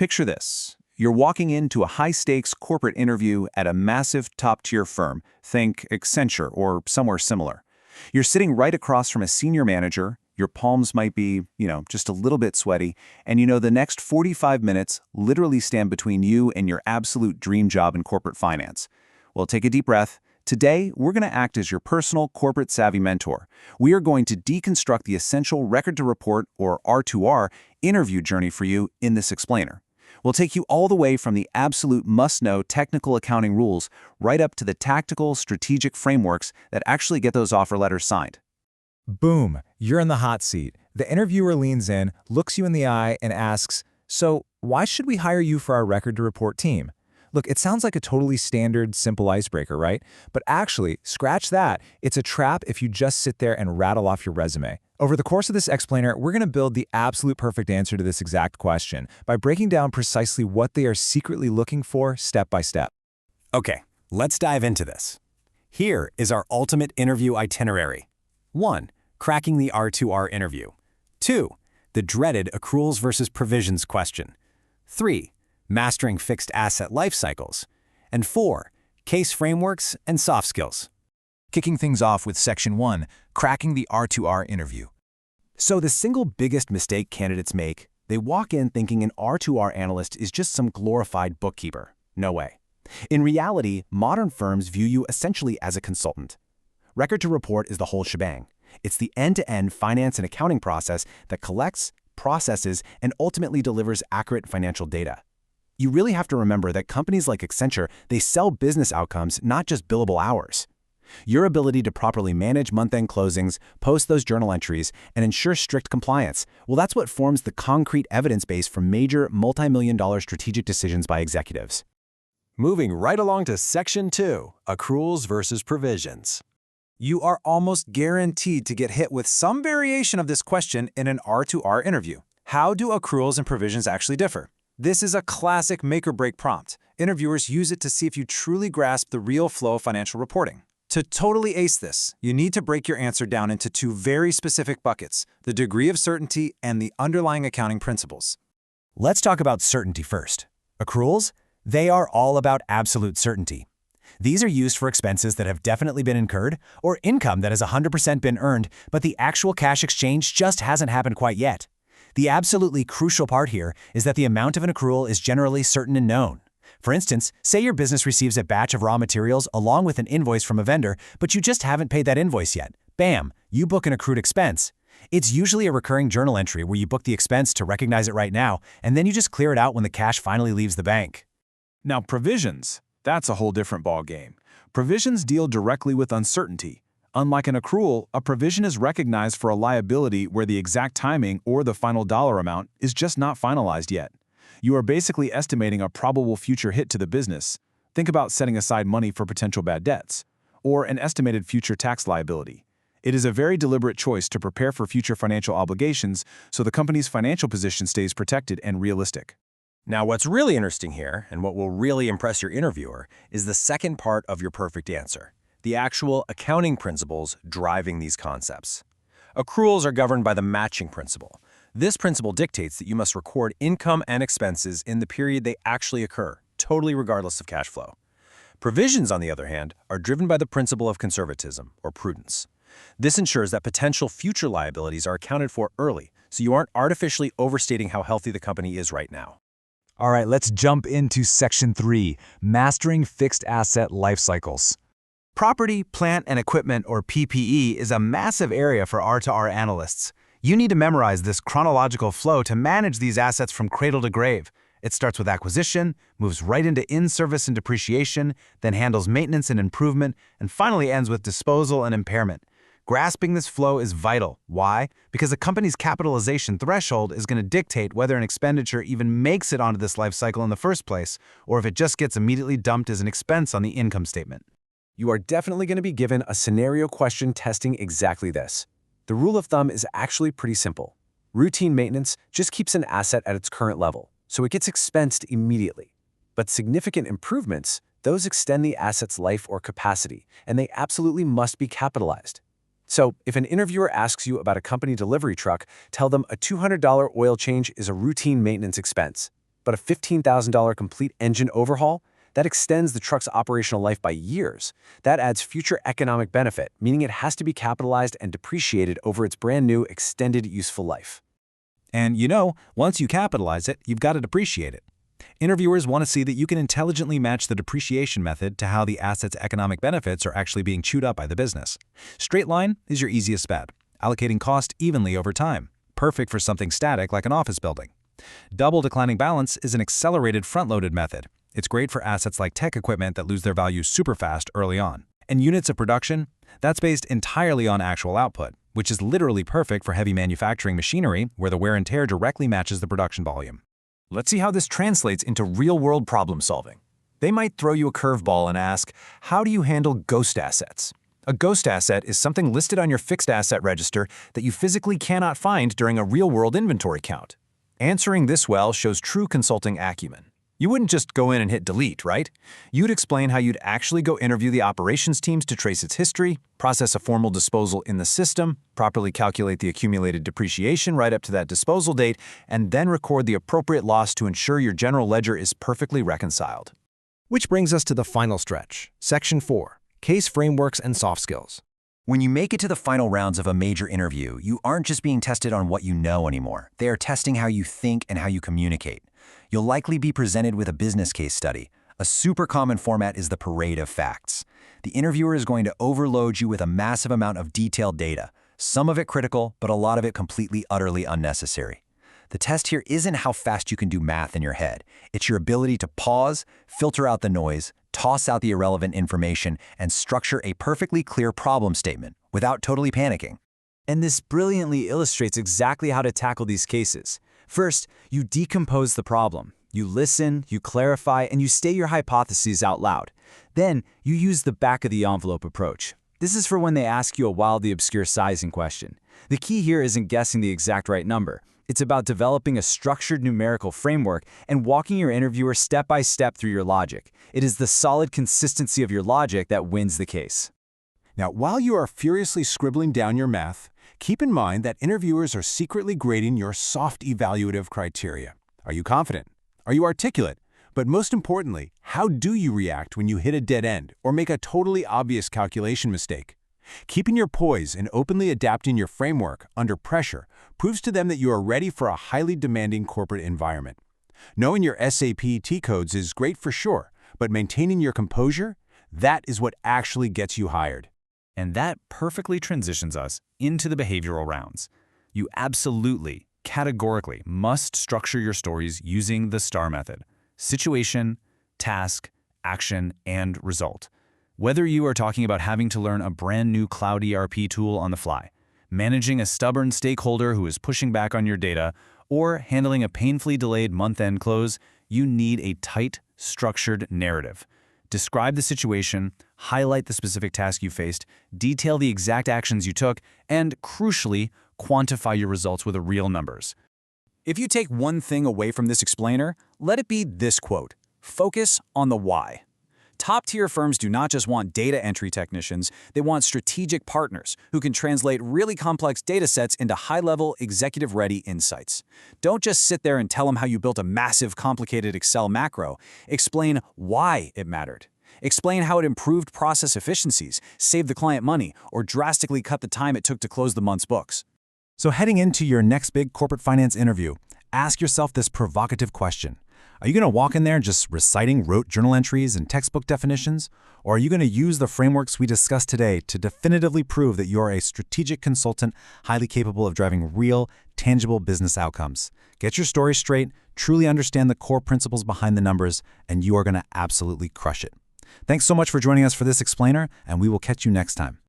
Picture this. You're walking into a high-stakes corporate interview at a massive top-tier firm, think Accenture or somewhere similar. You're sitting right across from a senior manager, your palms might be, just a little bit sweaty, and the next 45 minutes literally stand between you and your absolute dream job in corporate finance. Well, take a deep breath. Today, we're going to act as your personal corporate savvy mentor. We are going to deconstruct the essential record-to-report, or R2R, interview journey for you in this explainer. We'll take you all the way from the absolute must-know technical accounting rules right up to the tactical, strategic frameworks that actually get those offer letters signed. Boom, you're in the hot seat. The interviewer leans in, looks you in the eye, and asks, "So, why should we hire you for our record-to-report team?" Look, it sounds like a totally standard, simple icebreaker, right? But actually, scratch that. It's a trap if you just sit there and rattle off your resume. Over the course of this explainer, we're going to build the absolute perfect answer to this exact question by breaking down precisely what they are secretly looking for step by step. Okay, let's dive into this. Here is our ultimate interview itinerary. 1. Cracking the R2R interview. 2. The dreaded accruals versus provisions question. 3. Mastering fixed asset life cycles. And 4. Case frameworks and soft skills. Kicking things off with Section 1, cracking the R2R interview. So the single biggest mistake candidates make, they walk in thinking an R2R analyst is just some glorified bookkeeper. No way. In reality, modern firms view you essentially as a consultant. Record to report is the whole shebang. It's the end-to-end finance and accounting process that collects, processes, and ultimately delivers accurate financial data. You really have to remember that companies like Accenture, they sell business outcomes, not just billable hours. Your ability to properly manage month-end closings, post those journal entries, and ensure strict compliance, well, that's what forms the concrete evidence base for major multi-million-dollar strategic decisions by executives. Moving right along to Section 2, accruals versus provisions. You are almost guaranteed to get hit with some variation of this question in an R2R interview. How do accruals and provisions actually differ? This is a classic make-or-break prompt. Interviewers use it to see if you truly grasp the real flow of financial reporting. To totally ace this, you need to break your answer down into two very specific buckets: the degree of certainty and the underlying accounting principles. Let's talk about certainty first. Accruals? They are all about absolute certainty. These are used for expenses that have definitely been incurred or income that has 100% been earned, but the actual cash exchange just hasn't happened quite yet. The absolutely crucial part here is that the amount of an accrual is generally certain and known. For instance, say your business receives a batch of raw materials along with an invoice from a vendor, but you just haven't paid that invoice yet. Bam, you book an accrued expense. It's usually a recurring journal entry where you book the expense to recognize it right now, and then you just clear it out when the cash finally leaves the bank. Now, provisions, that's a whole different ballgame. Provisions deal directly with uncertainty. Unlike an accrual, a provision is recognized for a liability where the exact timing or the final dollar amount is just not finalized yet. You are basically estimating a probable future hit to the business. Think about setting aside money for potential bad debts, or an estimated future tax liability. It is a very deliberate choice to prepare for future financial obligations so the company's financial position stays protected and realistic. Now, what's really interesting here, and what will really impress your interviewer, is the second part of your perfect answer: the actual accounting principles driving these concepts. Accruals are governed by the matching principle. This principle dictates that you must record income and expenses in the period they actually occur, totally regardless of cash flow. Provisions, on the other hand, are driven by the principle of conservatism, or prudence. This ensures that potential future liabilities are accounted for early, so you aren't artificially overstating how healthy the company is right now. All right, let's jump into Section 3, mastering fixed asset life cycles. Property, plant, and equipment, or PPE, is a massive area for R2R analysts. You need to memorize this chronological flow to manage these assets from cradle to grave. It starts with acquisition, moves right into in-service and depreciation, then handles maintenance and improvement, and finally ends with disposal and impairment. Grasping this flow is vital. Why? Because a company's capitalization threshold is going to dictate whether an expenditure even makes it onto this life cycle in the first place, or if it just gets immediately dumped as an expense on the income statement. You are definitely going to be given a scenario question testing exactly this. The rule of thumb is actually pretty simple. Routine maintenance just keeps an asset at its current level, so it gets expensed immediately. But significant improvements, those extend the asset's life or capacity, and they absolutely must be capitalized. So, if an interviewer asks you about a company delivery truck, tell them a $200 oil change is a routine maintenance expense. But a $15,000 complete engine overhaul? That extends the truck's operational life by years. That adds future economic benefit, meaning it has to be capitalized and depreciated over its brand new extended useful life. And once you capitalize it, you've got to depreciate it. Interviewers want to see that you can intelligently match the depreciation method to how the asset's economic benefits are actually being chewed up by the business. Straight line is your easiest bet, allocating cost evenly over time, perfect for something static like an office building. Double declining balance is an accelerated front-loaded method. It's great for assets like tech equipment that lose their value super fast early on. And units of production, that's based entirely on actual output, which is literally perfect for heavy manufacturing machinery where the wear and tear directly matches the production volume. Let's see how this translates into real-world problem solving. They might throw you a curveball and ask, how do you handle ghost assets? A ghost asset is something listed on your fixed asset register that you physically cannot find during a real-world inventory count. Answering this well shows true consulting acumen. You wouldn't just go in and hit delete, right? You'd explain how you'd actually go interview the operations teams to trace its history, process a formal disposal in the system, properly calculate the accumulated depreciation right up to that disposal date, and then record the appropriate loss to ensure your general ledger is perfectly reconciled. Which brings us to the final stretch, Section 4, Case Frameworks and Soft Skills. When you make it to the final rounds of a major interview, you aren't just being tested on what you know anymore. They are testing how you think and how you communicate. You'll likely be presented with a business case study. A super common format is the parade of facts. The interviewer is going to overload you with a massive amount of detailed data, some of it critical, but a lot of it completely, utterly unnecessary. The test here isn't how fast you can do math in your head. It's your ability to pause, filter out the noise, toss out the irrelevant information, and structure a perfectly clear problem statement without totally panicking. And this brilliantly illustrates exactly how to tackle these cases. First, you decompose the problem. You listen, you clarify, and you state your hypotheses out loud. Then, you use the back-of-the-envelope approach. This is for when they ask you a wildly obscure sizing question. The key here isn't guessing the exact right number. It's about developing a structured numerical framework and walking your interviewer step by step through your logic. It is the solid consistency of your logic that wins the case. Now, while you are furiously scribbling down your math, keep in mind that interviewers are secretly grading your soft evaluative criteria. Are you confident? Are you articulate? But most importantly, how do you react when you hit a dead end or make a totally obvious calculation mistake? Keeping your poise and openly adapting your framework under pressure proves to them that you are ready for a highly demanding corporate environment. Knowing your SAP T-codes is great for sure, but maintaining your composure, that is what actually gets you hired. And that perfectly transitions us into the behavioral rounds. You absolutely, categorically must structure your stories using the STAR method: situation, task, action, and result. Whether you are talking about having to learn a brand new cloud ERP tool on the fly, managing a stubborn stakeholder who is pushing back on your data, or handling a painfully delayed month-end close, you need a tight, structured narrative. Describe the situation, highlight the specific task you faced, detail the exact actions you took, and, crucially, quantify your results with real numbers. If you take one thing away from this explainer, let it be this quote: focus on the why. Top-tier firms do not just want data entry technicians, they want strategic partners who can translate really complex data sets into high-level, executive-ready insights. Don't just sit there and tell them how you built a massive, complicated Excel macro. Explain why it mattered. Explain how it improved process efficiencies, saved the client money, or drastically cut the time it took to close the month's books. So heading into your next big corporate finance interview, ask yourself this provocative question. Are you going to walk in there just reciting rote journal entries and textbook definitions? Or are you going to use the frameworks we discussed today to definitively prove that you're a strategic consultant highly capable of driving real, tangible business outcomes? Get your story straight, truly understand the core principles behind the numbers, and you are going to absolutely crush it. Thanks so much for joining us for this explainer, and we will catch you next time.